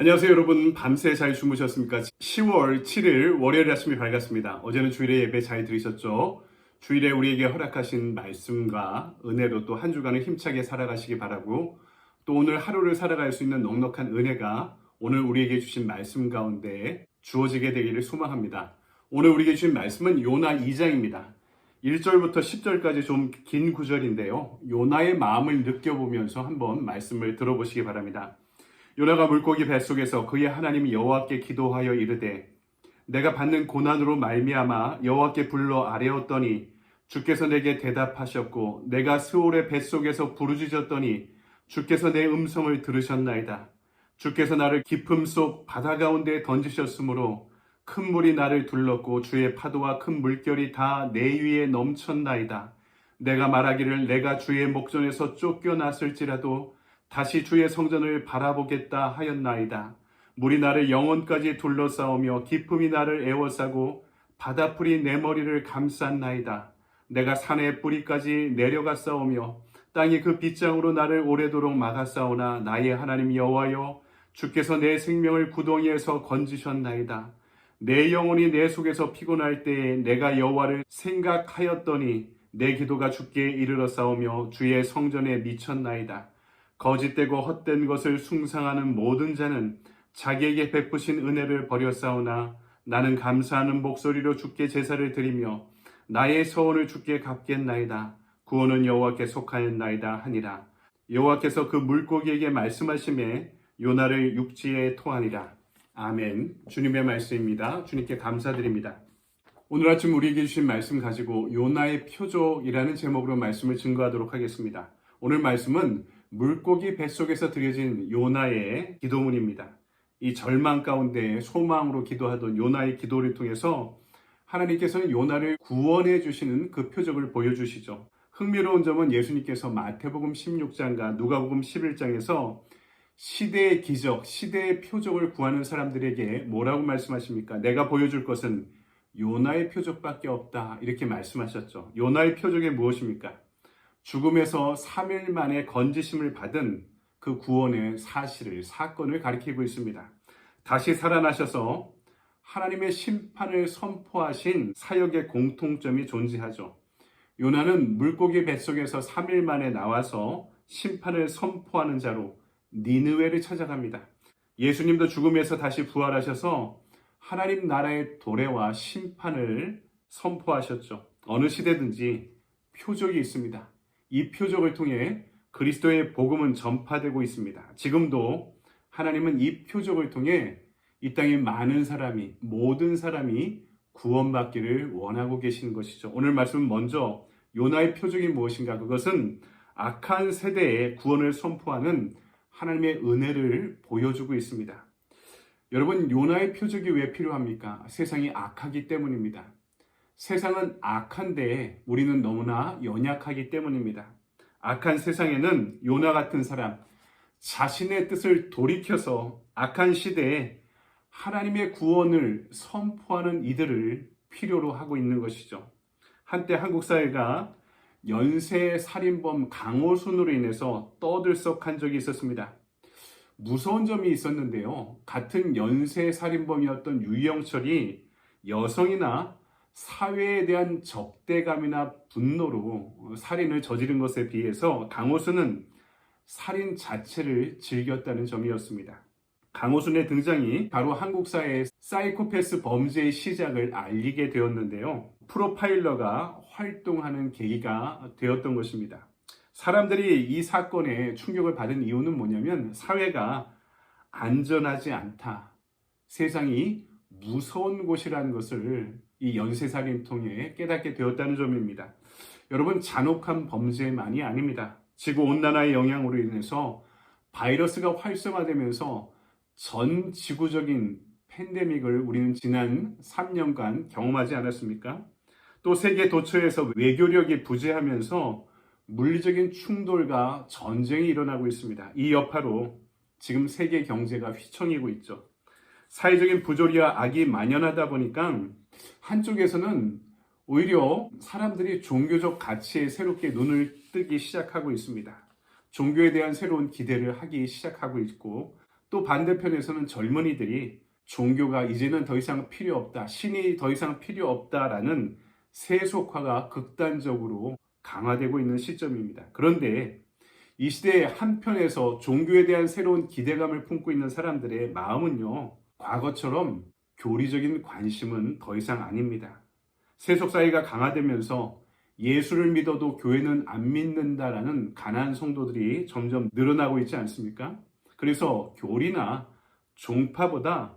안녕하세요 여러분. 밤새 잘 주무셨습니까? 10월 7일 월요일 아침이 밝았습니다. 어제는 주일에 예배 잘 들으셨죠? 주일에 우리에게 허락하신 말씀과 은혜로 또 한 주간을 힘차게 살아가시기 바라고, 또 오늘 하루를 살아갈 수 있는 넉넉한 은혜가 오늘 우리에게 주신 말씀 가운데 주어지게 되기를 소망합니다. 오늘 우리에게 주신 말씀은 요나 2장입니다. 1절부터 10절까지 좀 긴 구절인데요. 요나의 마음을 느껴보면서 한번 말씀을 들어보시기 바랍니다. 요나가 물고기 뱃속에서 그의 하나님 여호와께 기도하여 이르되, 내가 받는 고난으로 말미암아 여호와께 불러 아뢰었더니 주께서 내게 대답하셨고, 내가 스올의 뱃속에서 부르짖었더니 주께서 내 음성을 들으셨나이다. 주께서 나를 깊음 속 바다 가운데 던지셨으므로 큰 물이 나를 둘렀고 주의 파도와 큰 물결이 다 내 위에 넘쳤나이다. 내가 말하기를 내가 주의 목전에서 쫓겨났을지라도 다시 주의 성전을 바라보겠다 하였나이다. 물이 나를 영혼까지 둘러싸우며 깊음이 나를 에워싸고 바다풀이 내 머리를 감쌌나이다. 내가 산의 뿌리까지 내려갔사오며 땅이 그 빗장으로 나를 오래도록 막았사오나 나의 하나님 여호와여, 주께서 내 생명을 구덩이에서 건지셨나이다. 내 영혼이 내 속에서 피곤할 때에 내가 여호와를 생각하였더니 내 기도가 주께 이르렀사오며 주의 성전에 미쳤나이다. 거짓되고 헛된 것을 숭상하는 모든 자는 자기에게 베푸신 은혜를 버렸사오나 나는 감사하는 목소리로 주께 제사를 드리며 나의 서원을 주께 갚겠나이다. 구원은 여호와께 속하였나이다 하니라. 여호와께서 그 물고기에게 말씀하심에 요나를 육지에 토하니라. 아멘. 주님의 말씀입니다. 주님께 감사드립니다. 오늘 아침 우리에게 주신 말씀 가지고 요나의 표적이라는 제목으로 말씀을 증거하도록 하겠습니다. 오늘 말씀은 물고기 뱃속에서 드려진 요나의 기도문입니다. 이 절망 가운데 소망으로 기도하던 요나의 기도를 통해서 하나님께서는 요나를 구원해 주시는 그 표적을 보여주시죠. 흥미로운 점은 예수님께서 마태복음 16장과 누가복음 11장에서 시대의 기적, 시대의 표적을 구하는 사람들에게 뭐라고 말씀하십니까? 내가 보여줄 것은 요나의 표적밖에 없다, 이렇게 말씀하셨죠. 요나의 표적이 무엇입니까? 죽음에서 3일 만에 건지심을 받은 그 구원의 사실을, 사건을 가리키고 있습니다. 다시 살아나셔서 하나님의 심판을 선포하신 사역의 공통점이 존재하죠. 요나는 물고기 뱃속에서 3일 만에 나와서 심판을 선포하는 자로 니느웨를 찾아갑니다. 예수님도 죽음에서 다시 부활하셔서 하나님 나라의 도래와 심판을 선포하셨죠. 어느 시대든지 표적이 있습니다. 이 표적을 통해 그리스도의 복음은 전파되고 있습니다. 지금도 하나님은 이 표적을 통해 이 땅에 많은 사람이, 모든 사람이 구원받기를 원하고 계시는 것이죠. 오늘 말씀은 먼저 요나의 표적이 무엇인가? 그것은 악한 세대에 구원을 선포하는 하나님의 은혜를 보여주고 있습니다. 여러분, 요나의 표적이 왜 필요합니까? 세상이 악하기 때문입니다. 세상은 악한데 우리는 너무나 연약하기 때문입니다. 악한 세상에는 요나 같은 사람, 자신의 뜻을 돌이켜서 악한 시대에 하나님의 구원을 선포하는 이들을 필요로 하고 있는 것이죠. 한때 한국 사회가 연쇄 살인범 강호순으로 인해서 떠들썩한 적이 있었습니다. 무서운 점이 있었는데요. 같은 연쇄 살인범이었던 유영철이 여성이나 사회에 대한 적대감이나 분노로 살인을 저지른 것에 비해서 강호순은 살인 자체를 즐겼다는 점이었습니다. 강호순의 등장이 바로 한국 사회의 사이코패스 범죄의 시작을 알리게 되었는데요. 프로파일러가 활동하는 계기가 되었던 것입니다. 사람들이 이 사건에 충격을 받은 이유는 뭐냐면 사회가 안전하지 않다, 세상이 무서운 곳이라는 것을 이 연쇄살인 통해 깨닫게 되었다는 점입니다. 여러분, 잔혹한 범죄만이 아닙니다. 지구온난화의 영향으로 인해서 바이러스가 활성화되면서 전 지구적인 팬데믹을 우리는 지난 3년간 경험하지 않았습니까? 또 세계 도처에서 외교력이 부재하면서 물리적인 충돌과 전쟁이 일어나고 있습니다. 이 여파로 지금 세계 경제가 휘청이고 있죠. 사회적인 부조리와 악이 만연하다 보니까 한쪽에서는 오히려 사람들이 종교적 가치에 새롭게 눈을 뜨기 시작하고 있습니다. 종교에 대한 새로운 기대를 하기 시작하고 있고, 또 반대편에서는 젊은이들이 종교가 이제는 더 이상 필요 없다, 신이 더 이상 필요 없다라는 세속화가 극단적으로 강화되고 있는 시점입니다. 그런데 이 시대의 한편에서 종교에 대한 새로운 기대감을 품고 있는 사람들의 마음은요, 과거처럼 교리적인 관심은 더 이상 아닙니다. 세속사회가 강화되면서 예수를 믿어도 교회는 안 믿는다라는 가난한 성도들이 점점 늘어나고 있지 않습니까? 그래서 교리나 종파보다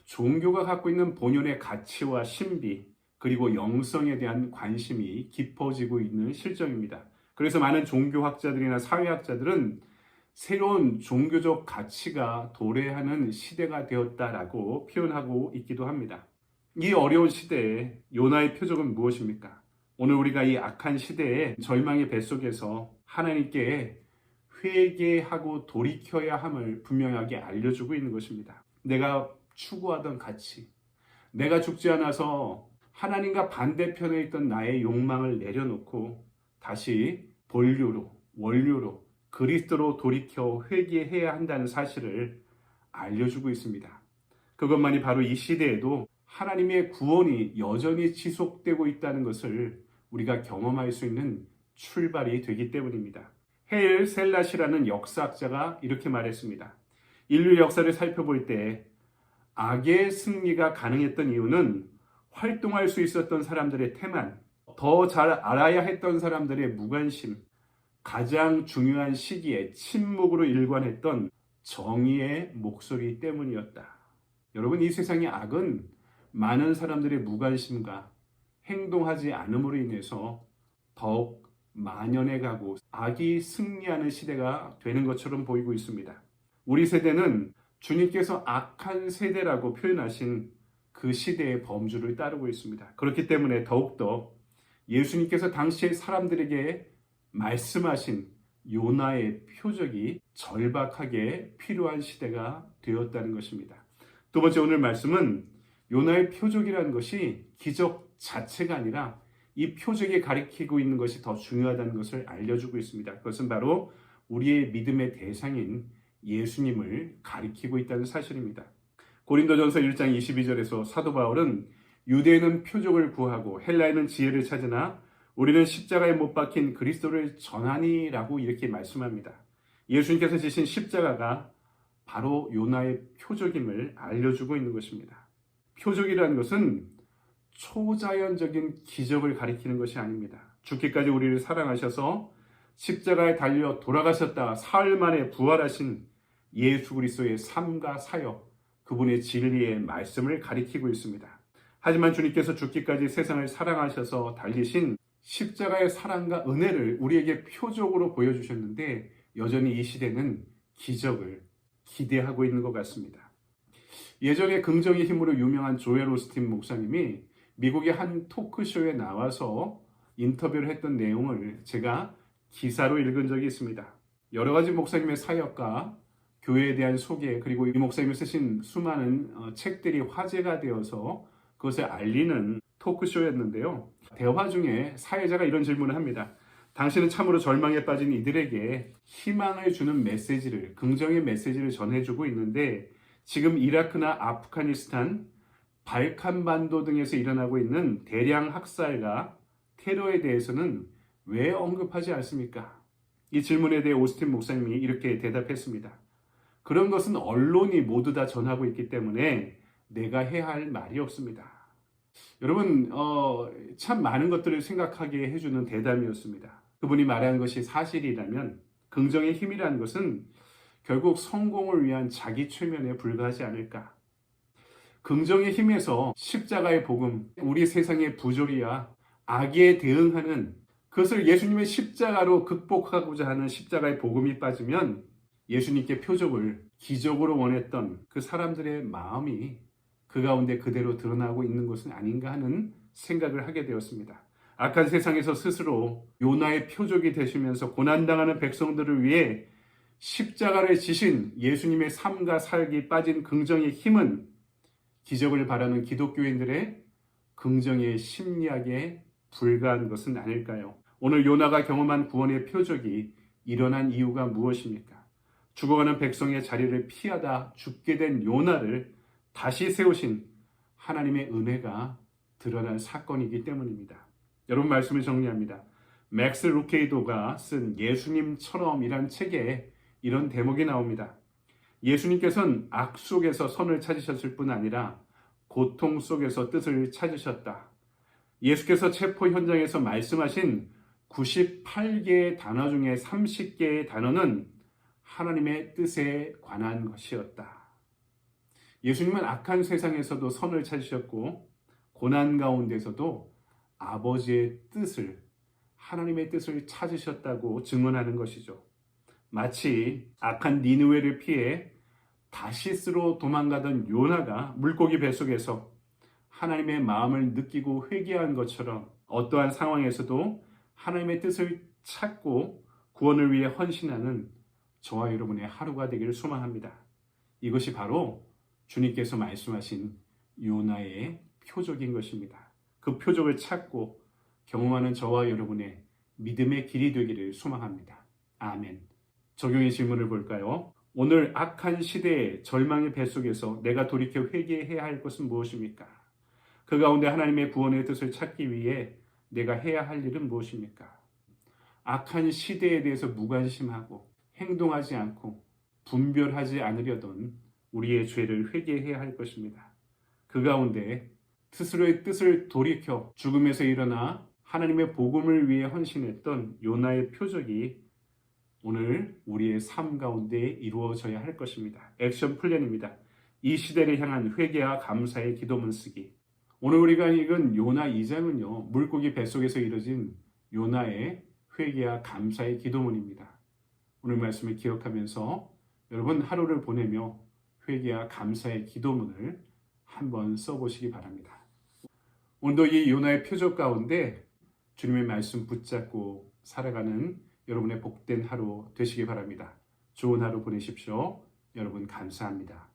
종교가 갖고 있는 본연의 가치와 신비, 그리고 영성에 대한 관심이 깊어지고 있는 실정입니다. 그래서 많은 종교학자들이나 사회학자들은 새로운 종교적 가치가 도래하는 시대가 되었다라고 표현하고 있기도 합니다. 이 어려운 시대에 요나의 표적은 무엇입니까? 오늘 우리가 이 악한 시대의 절망의 뱃속에서 하나님께 회개하고 돌이켜야 함을 분명하게 알려주고 있는 것입니다. 내가 추구하던 가치, 내가 죽지 않아서 하나님과 반대편에 있던 나의 욕망을 내려놓고 다시 본류로, 원류로, 그리스도로 돌이켜 회개해야 한다는 사실을 알려주고 있습니다. 그것만이 바로 이 시대에도 하나님의 구원이 여전히 지속되고 있다는 것을 우리가 경험할 수 있는 출발이 되기 때문입니다. 헤일 셀라시라는 역사학자가 이렇게 말했습니다. 인류 역사를 살펴볼 때 악의 승리가 가능했던 이유는 활동할 수 있었던 사람들의 태만, 더 잘 알아야 했던 사람들의 무관심, 가장 중요한 시기에 침묵으로 일관했던 정의의 목소리 때문이었다. 여러분, 이 세상의 악은 많은 사람들의 무관심과 행동하지 않음으로 인해서 더욱 만연해 가고 악이 승리하는 시대가 되는 것처럼 보이고 있습니다. 우리 세대는 주님께서 악한 세대라고 표현하신 그 시대의 범주를 따르고 있습니다. 그렇기 때문에 더욱더 예수님께서 당시의 사람들에게 말씀하신 요나의 표적이 절박하게 필요한 시대가 되었다는 것입니다. 두 번째, 오늘 말씀은 요나의 표적이라는 것이 기적 자체가 아니라 이 표적이 가리키고 있는 것이 더 중요하다는 것을 알려주고 있습니다. 그것은 바로 우리의 믿음의 대상인 예수님을 가리키고 있다는 사실입니다. 고린도전서 1장 22절에서 사도 바울은 유대인은 표적을 구하고 헬라인은 지혜를 찾으나 우리는 십자가에 못 박힌 그리스도를 전하니라고 이렇게 말씀합니다. 예수님께서 지신 십자가가 바로 요나의 표적임을 알려주고 있는 것입니다. 표적이라는 것은 초자연적인 기적을 가리키는 것이 아닙니다. 죽기까지 우리를 사랑하셔서 십자가에 달려 돌아가셨다 사흘 만에 부활하신 예수 그리스도의 삶과 사역, 그분의 진리의 말씀을 가리키고 있습니다. 하지만 주님께서 죽기까지 세상을 사랑하셔서 달리신 십자가의 사랑과 은혜를 우리에게 표적으로 보여주셨는데 여전히 이 시대는 기적을 기대하고 있는 것 같습니다. 예전에 긍정의 힘으로 유명한 조엘 오스틴 목사님이 미국의 한 토크쇼에 나와서 인터뷰를 했던 내용을 제가 기사로 읽은 적이 있습니다. 여러 가지 목사님의 사역과 교회에 대한 소개, 그리고 이 목사님이 쓰신 수많은 책들이 화제가 되어서 그것을 알리는 토크쇼였는데요. 대화 중에 사회자가 이런 질문을 합니다. 당신은 참으로 절망에 빠진 이들에게 희망을 주는 메시지를, 긍정의 메시지를 전해주고 있는데 지금 이라크나 아프가니스탄, 발칸반도 등에서 일어나고 있는 대량 학살과 테러에 대해서는 왜 언급하지 않습니까? 이 질문에 대해 오스틴 목사님이 이렇게 대답했습니다. 그런 것은 언론이 모두 다 전하고 있기 때문에 내가 해야 할 말이 없습니다. 여러분, 참 많은 것들을 생각하게 해주는 대담이었습니다. 그분이 말한 것이 사실이라면 긍정의 힘이라는 것은 결국 성공을 위한 자기 최면에 불과하지 않을까. 긍정의 힘에서 십자가의 복음, 우리 세상의 부조리와 악에 대응하는 그것을 예수님의 십자가로 극복하고자 하는 십자가의 복음이 빠지면 예수님께 표적을 기적으로 원했던 그 사람들의 마음이 그 가운데 그대로 드러나고 있는 것은 아닌가 하는 생각을 하게 되었습니다. 악한 세상에서 스스로 요나의 표적이 되시면서 고난당하는 백성들을 위해 십자가를 지신 예수님의 삶과 살기 빠진 긍정의 힘은 기적을 바라는 기독교인들의 긍정의 심리학에 불과한 것은 아닐까요? 오늘 요나가 경험한 구원의 표적이 일어난 이유가 무엇입니까? 죽어가는 백성의 자리를 피하다 죽게 된 요나를 다시 세우신 하나님의 은혜가 드러난 사건이기 때문입니다. 여러분 말씀을 정리합니다. 맥스 루케이도가 쓴 예수님처럼이란 책에 이런 대목이 나옵니다. 예수님께서는 악 속에서 선을 찾으셨을 뿐 아니라 고통 속에서 뜻을 찾으셨다. 예수께서 체포 현장에서 말씀하신 98개의 단어 중에 30개의 단어는 하나님의 뜻에 관한 것이었다. 예수님은 악한 세상에서도 선을 찾으셨고 고난 가운데서도 아버지의 뜻을, 하나님의 뜻을 찾으셨다고 증언하는 것이죠. 마치 악한 니느웨를 피해 다시스로 도망가던 요나가 물고기 뱃속에서 하나님의 마음을 느끼고 회개한 것처럼 어떠한 상황에서도 하나님의 뜻을 찾고 구원을 위해 헌신하는 저와 여러분의 하루가 되기를 소망합니다. 이것이 바로 주님께서 말씀하신 요나의 표적인 것입니다. 그 표적을 찾고 경험하는 저와 여러분의 믿음의 길이 되기를 소망합니다. 아멘. 적용의 질문을 볼까요? 오늘 악한 시대의 절망의 뱃속에서 내가 돌이켜 회개해야 할 것은 무엇입니까? 그 가운데 하나님의 구원의 뜻을 찾기 위해 내가 해야 할 일은 무엇입니까? 악한 시대에 대해서 무관심하고 행동하지 않고 분별하지 않으려던 우리의 죄를 회개해야 할 것입니다. 그 가운데 스스로의 뜻을 돌이켜 죽음에서 일어나 하나님의 복음을 위해 헌신했던 요나의 표적이 오늘 우리의 삶 가운데 이루어져야 할 것입니다. 액션 플랜입니다. 이 시대를 향한 회개와 감사의 기도문 쓰기. 오늘 우리가 읽은 요나 2장은요. 물고기 뱃속에서 이뤄진 요나의 회개와 감사의 기도문입니다. 오늘 말씀을 기억하면서 여러분 하루를 보내며 회개와 감사의 기도문을 한번 써보시기 바랍니다. 오늘도 이 요나의 표적 가운데 주님의 말씀 붙잡고 살아가는 여러분의 복된 하루 되시기 바랍니다. 좋은 하루 보내십시오. 여러분 감사합니다.